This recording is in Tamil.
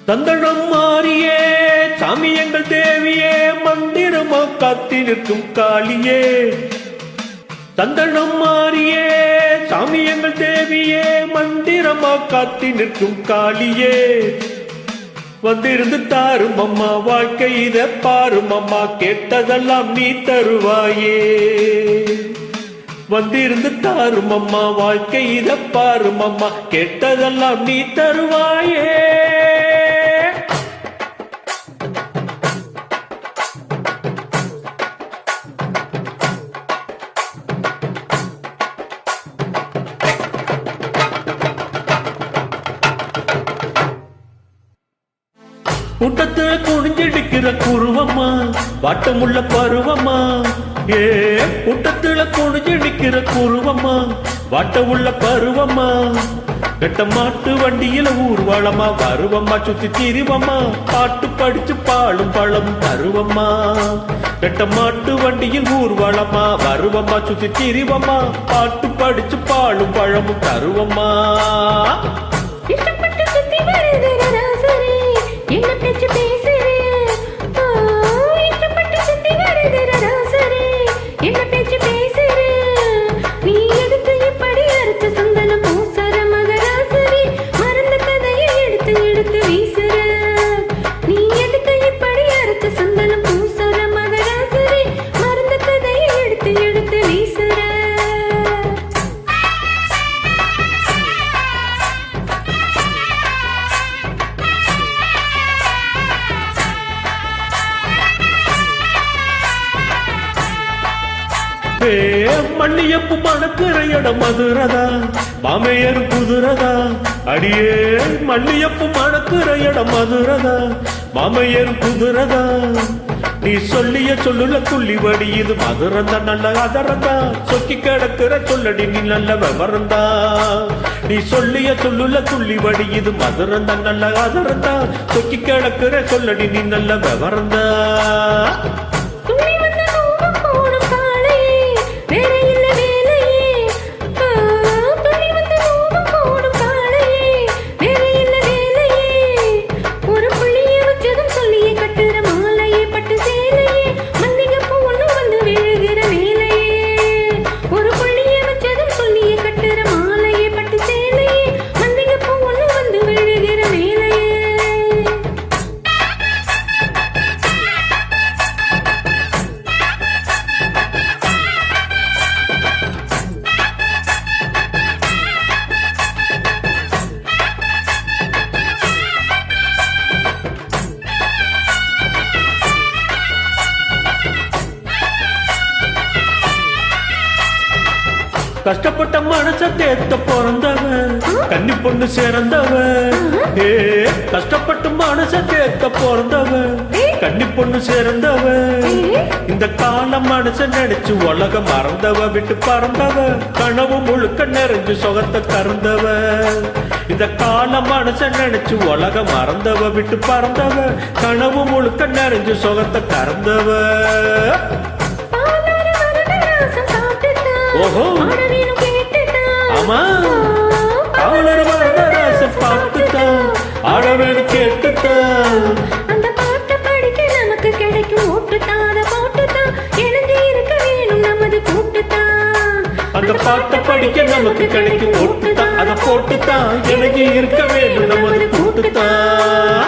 தந்தனம் மாறியே சாமி எங்கள் தேவியே மந்திரமோ காத்தி நிற்கும் காளியே. தந்தனம் மாறியே சாமி எங்கள் தேவியே மந்திரமோ காத்தி நிற்கும் காளியே. வந்திருந்து தாரும் அம்மா வாழ்க்கை இத பாரும் அம்மா கேட்டதெல்லாம் நீ தருவாயே. வந்திருந்து தாரும் அம்மா வாழ்க்கை இத பாரும் அம்மா கேட்டதெல்லாம் நீ தருவாயே. கூட்டத்துல குனிஞ்செடுக்கிற குருவம்மா வாட்டமுள்ள பருவம்மா. ஏ கூட்டத்துல குனிஞ்செடுக்கிற குருவம்மா வாட்டமுள்ள பருவம்மா. வெட்ட மாட்டு வண்டியில ஊர்வலமா வருவம்மா சுத்தி திரிவம்மா பாட்டு படிச்சு பாலும் பழமும் தருவம்மா. வெட்ட மாட்டு வண்டியில் ஊர்வலமா வருவம்மா சுத்தி திரிவம்மா பாட்டு படிச்சு பாலும் பழமும் தருவம்மா. என்ன பேச்சு பேசுறே இஷ்டப்பட்டு சுத்தி வருகிற ராசரே. என்ன பேச்சு பேசுறே நீ எதுக்கு இப்படி அறுத்து சந்தனம் பூசற மகராசரே. மறந்த கதையை எடுத்து எடுத்து வீசுற நீ எதுக்கு இப்படி அறுத்து சந்தனம் பூசற மகராசரே. மறந்த கதையை எடுத்து எடுத்து வீசுற. மல்லியப்பு மணக்கிற இடம் மதுரதா மாமையர் குதிரதா. அடியே மல்லியப்பு மணக்கிற இடம் மதுரதா மாமையர் குதிரதா. நீ சொல்லிய சொல்லுல துள்ளி வடி இது மதுரந்தா நல்ல அதரந்தா. சொக்கி கிடக்கிற சொல்லடி நீ நல்ல விவரந்தா. நீ சொல்லிய சொல்லுல துள்ளி வடி இது மதுரந்தா நல்ல அதரந்தா. சொக்கி கிடக்கிற சொல்லடி நீ நல்ல விவரந்தா. கஷ்டப்பட்ட மனச தேத்த பிறந்தவ கன்னி பொண்ணு சேர்ந்தவ. ஏ கஷ்டப்பட்டு மனச தேத்த பிறந்தவ கன்னி பொண்ணு சேர்ந்தவ. இந்த காலம் மனச நினைச்சு உலக மறந்தவ விட்டு பறந்தவ கனவு முழுக்க நிறைஞ்சு சொகத்தை கறந்தவ. இந்த காலம் மனச நினைச்சு உலக மறந்தவ விட்டு பறந்தவ கனவு முழுக்க நிறைஞ்சு சொகத்தை கறந்தவ. ஓஹோ ஆமா அவளோட மனதாச பாட்டுதான் ஆடவேனு கேட்டுதான். அந்த பாட்டை படிக்க நமக்கு கிடைக்கும் ஓட்டுதான். அதை போட்டுதான் எழுதி இருக்க வேணும் நமது கூட்டுதான். அந்த பாட்டை படிக்க நமக்கு கிடைக்கும் ஓட்டுதான் அதை போட்டுதான் எழுதி இருக்க வேணும் நமது கூட்டுதான்.